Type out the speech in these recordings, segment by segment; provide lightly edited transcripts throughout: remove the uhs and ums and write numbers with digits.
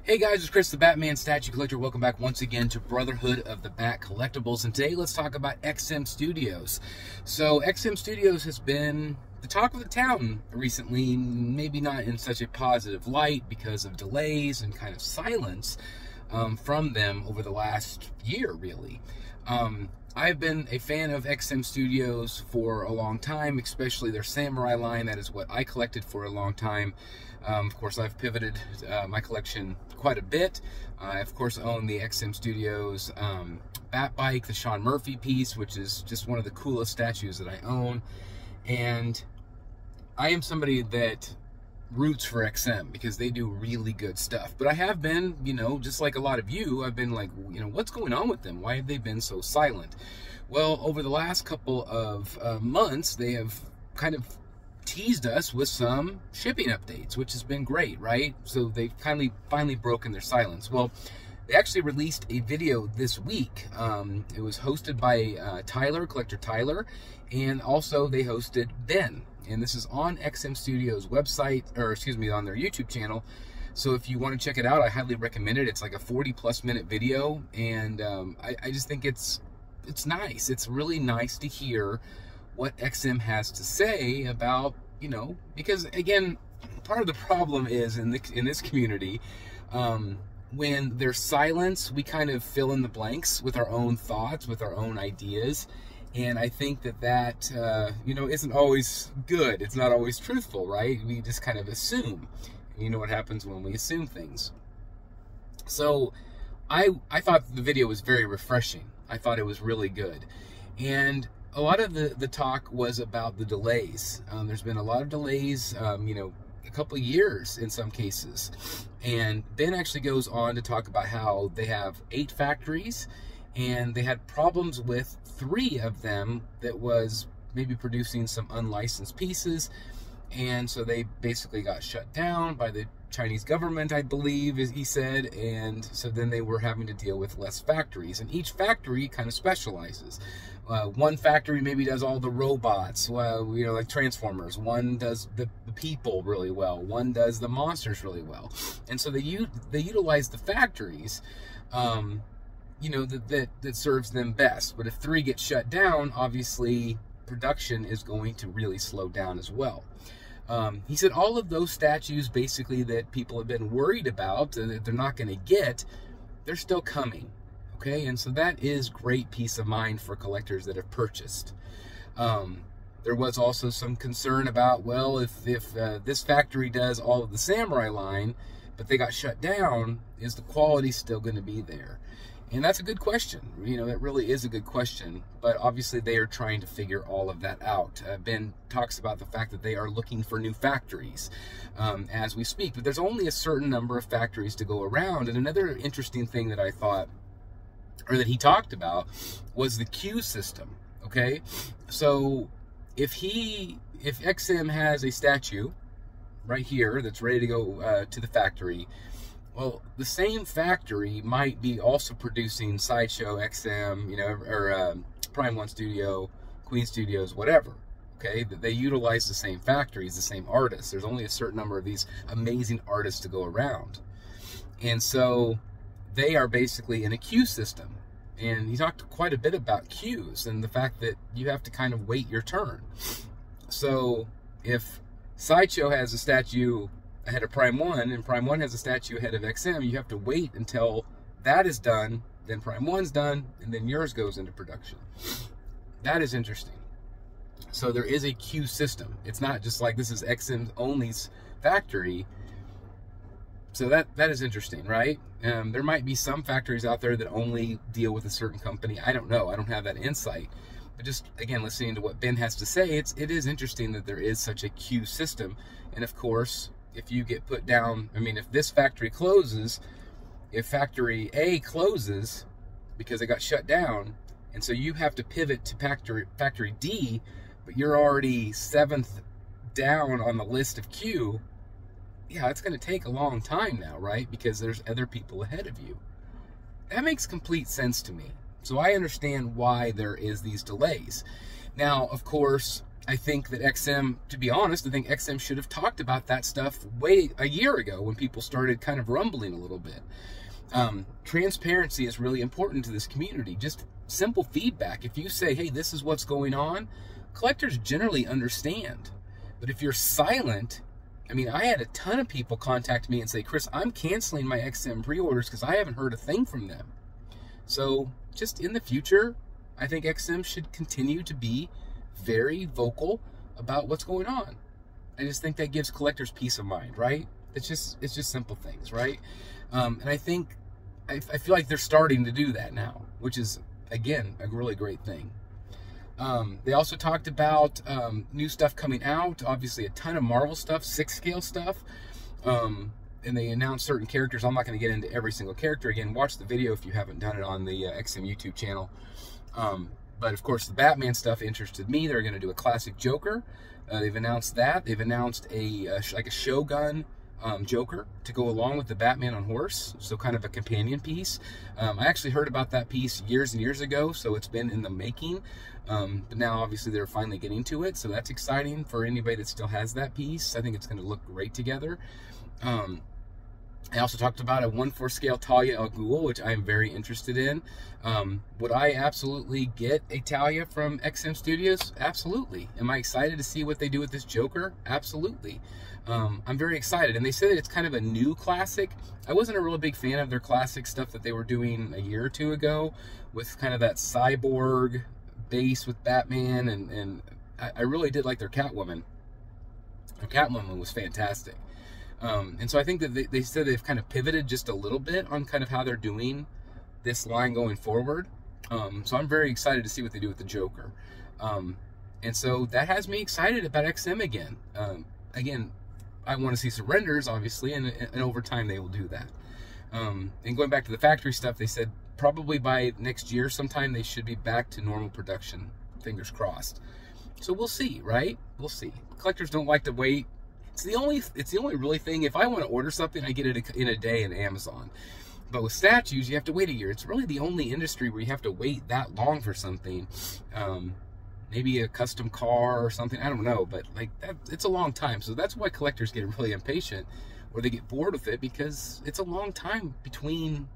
Hey guys, it's Chris the Batman Statue Collector. Welcome back once again to Brotherhood of the Bat Collectibles. And today let's talk about XM Studios. So XM Studios has been the talk of the town recently, maybe not in such a positive light because of delays and kind of silence from them over the last year, really. I've been a fan of XM Studios for a long time, especially their Samurai line. That is what I collected for a long time. Of course, I've pivoted my collection quite a bit. I, of course, own the XM Studios Bat Bike, the Sean Murphy piece, which is just one of the coolest statues that I own. And I am somebody that roots for XM because they do really good stuff. But I have been, just like a lot of you, I've been like, what's going on with them? Why have they been so silent? Well, over the last couple of months, they have kind of teased us with some shipping updates, which has been great, right? So they've finally broken their silence. Well, they actually released a video this week. It was hosted by Collector Tyler, and also they hosted Ben. And this is on XM Studios website, or excuse me, on their YouTube channel. So if you want to check it out, I highly recommend it. It's like a 40+ minute video, and I just think it's nice. It's really nice to hear what XM has to say about, because again, part of the problem is in this community, when there's silence, we kind of fill in the blanks with our own thoughts, with our own ideas. And I think that isn't always good. It's not always truthful, right? We just kind of assume. And you know what happens when we assume things. So I thought the video was very refreshing. I thought it was really good. And a lot of the talk was about the delays. There's been a lot of delays, a couple of years in some cases. And Ben actually goes on to talk about how they have 8 factories, and they had problems with 3 of them that was maybe producing some unlicensed pieces. And so they basically got shut down by the Chinese government, I believe, as he said. And so then they were having to deal with less factories. And each factory kind of specializes. One factory maybe does all the robots, like Transformers. One does the people really well. One does the monsters really well. And so they utilize the factories that serves them best. But if 3 get shut down, obviously production is going to really slow down as well. He said all of those statues basically that people have been worried about, that they're not going to get, they're still coming. Okay, and so that is great peace of mind for collectors that have purchased. There was also some concern about, well, if this factory does all of the Samurai line, but they got shut down, is the quality still going to be there? And that's a good question. That really is a good question. But obviously they are trying to figure all of that out. Ben talks about the fact that they are looking for new factories as we speak. But there's only a certain number of factories to go around. And another interesting thing that I thought, or that he talked about, was the queue system. Okay? So if XM has a statue right here that's ready to go to the factory, well, the same factory might be also producing Sideshow, XM, or Prime 1 Studio, Queen Studios, whatever. Okay, they utilize the same factories, the same artists. There's only a certain number of these amazing artists to go around. And so they are basically in a queue system. And he talked quite a bit about queues and the fact that you have to kind of wait your turn. So if Sideshow has a statue ahead of Prime 1, and Prime 1 has a statue ahead of XM, you have to wait until that is done, then Prime 1's done, and then yours goes into production. That is interesting. So there is a queue system. It's not just like this is XM's only's factory. So that is interesting, right? There might be some factories out there that only deal with a certain company. I don't know. I don't have that insight. But just, again, listening to what Ben has to say, it is interesting that there is such a queue system. And of course, if you get put down, if this factory closes, if factory A closes because it got shut down, and so you have to pivot to factory D, but you're already 7th down on the list of queue, yeah, it's going to take a long time now, right? Because there's other people ahead of you. That makes complete sense to me. So I understand why there is these delays. Now, of course, I think that XM, to be honest, I think XM should have talked about that stuff a year ago when people started kind of rumbling a little bit. Transparency is really important to this community. Just simple feedback. If you say, hey, this is what's going on, collectors generally understand. But if you're silent, I mean, I had a ton of people contact me and say, Chris, I'm canceling my XM pre-orders because I haven't heard a thing from them. So just in the future, I think XM should continue to be very vocal about what's going on. I just think that gives collectors peace of mind, right? It's just simple things, right? And I think, I feel like they're starting to do that now, which is, again, a really great thing. They also talked about new stuff coming out, obviously a ton of Marvel stuff, 6-scale stuff, and they announced certain characters. I'm not going to get into every single character. Again, watch the video if you haven't done it on the XM YouTube channel. But of course, the Batman stuff interested me. They're going to do a classic Joker. They've announced that. They've announced like a Shogun Joker to go along with the Batman on horse, so kind of a companion piece. I actually heard about that piece years and years ago, so it's been in the making. But now, obviously, they're finally getting to it, so that's exciting for anybody that still has that piece. I think it's going to look great together. I also talked about a 1/4 scale Talia al Ghul, which I'm very interested in. Would I absolutely get a Talia from XM Studios? Absolutely. Am I excited to see what they do with this Joker? Absolutely. I'm very excited. And they said that it's kind of a new classic. I wasn't a real big fan of their classic stuff that they were doing a year or two ago with kind of that cyborg base with Batman. And I really did like their Catwoman. Their Catwoman was fantastic. And so I think that they said they've kind of pivoted just a little bit on kind of how they're doing this line going forward. So I'm very excited to see what they do with the Joker. And so that has me excited about XM again. Again, I want to see surrenders, obviously, and over time they will do that. And going back to the factory stuff, they said probably by next year sometime they should be back to normal production. Fingers crossed. So we'll see, right? We'll see. Collectors don't like to wait. It's the only really thing. If I want to order something, I get it in a day in Amazon. But with statues, you have to wait a year. It's really the only industry where you have to wait that long for something. Maybe a custom car or something. I don't know, but like that, it's a long time. So that's why collectors get really impatient, or they get bored with it, because it's a long time between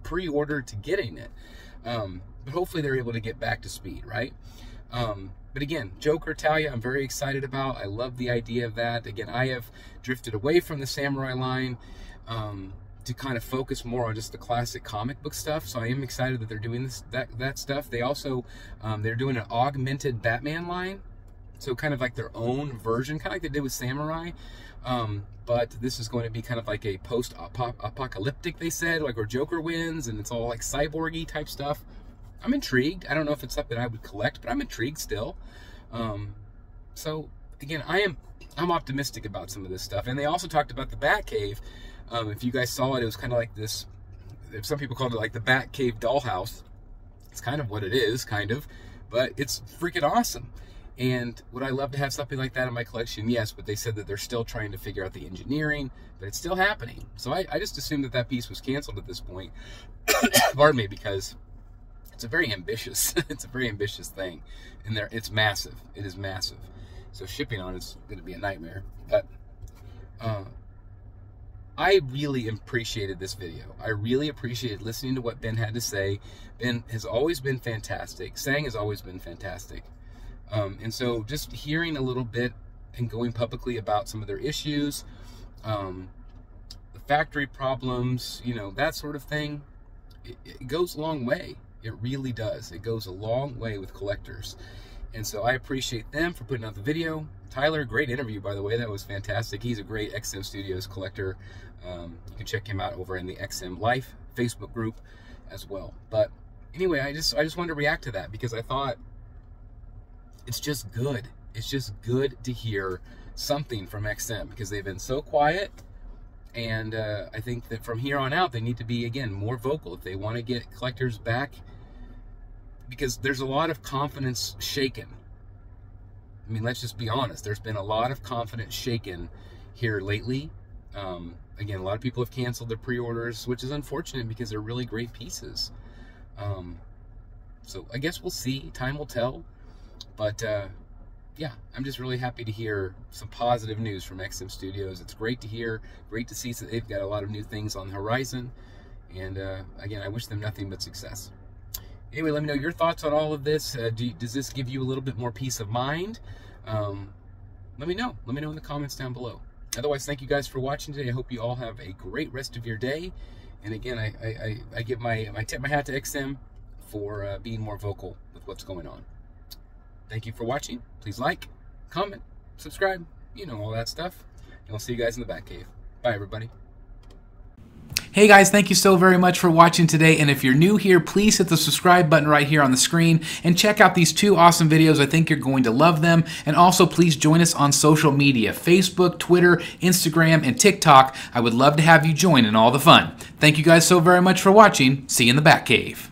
pre-order to getting it. But hopefully they're able to get back to speed, right? But again, Joker, Talia, I'm very excited about. I love the idea of that. Again, I have drifted away from the Samurai line to kind of focus more on just the classic comic book stuff. So I am excited that they're doing that stuff. They also, they're doing an augmented Batman line. So kind of like their own version, kind of like they did with Samurai. But this is going to be kind of like a post-apocalyptic, they said, like where Joker wins and it's all like cyborgy type stuff. I'm intrigued. I don't know if it's something I would collect, but I'm intrigued still. So again, I'm optimistic about some of this stuff. And they also talked about the Batcave. If you guys saw it, it was kind of like this. Some people called it like the Batcave dollhouse. It's kind of what it is, kind of, but it's freaking awesome. And would I love to have something like that in my collection? Yes, but they said that they're still trying to figure out the engineering, but it's still happening. So I just assumed that piece was canceled at this point. Pardon me, because it's a very ambitious, it's a very ambitious thing, and it's massive. It is massive. So shipping on it's going to be a nightmare. But I really appreciated this video. I really appreciated listening to what Ben had to say. Ben has always been fantastic. Sang has always been fantastic. And so just hearing a little bit and going publicly about some of their issues, the factory problems, you know, that sort of thing, it goes a long way. It really does. It goes a long way with collectors. And so I appreciate them for putting out the video. Tyler, great interview, by the way. That was fantastic. He's a great XM Studios collector. You can check him out over in the XM Life Facebook group as well. But anyway, I just wanted to react to that because I thought it's just good. It's just good to hear something from XM because they've been so quiet. And I think that from here on out, they need to be, again, more vocal if they want to get collectors back, because there's a lot of confidence shaken. I mean, let's just be honest. There's been a lot of confidence shaken here lately. Again, a lot of people have canceled their pre-orders, which is unfortunate because they're really great pieces. So I guess we'll see. Time will tell. But yeah, I'm just really happy to hear some positive news from XM Studios. It's great to hear, great to see that they've got a lot of new things on the horizon. And again, I wish them nothing but success. Anyway, let me know your thoughts on all of this. Does this give you a little bit more peace of mind? Let me know. Let me know in the comments down below. Otherwise, thank you guys for watching today. I hope you all have a great rest of your day. And again, I give I tip my hat to XM for being more vocal with what's going on. Thank you for watching. Please like, comment, subscribe, you know, all that stuff. And I'll see you guys in the Batcave. Bye, everybody. Hey guys, thank you so very much for watching today, and if you're new here, please hit the subscribe button right here on the screen and check out these 2 awesome videos. I think you're going to love them. And also please join us on social media, Facebook, Twitter, Instagram, and TikTok. I would love to have you join in all the fun. Thank you guys so very much for watching. See you in the Batcave.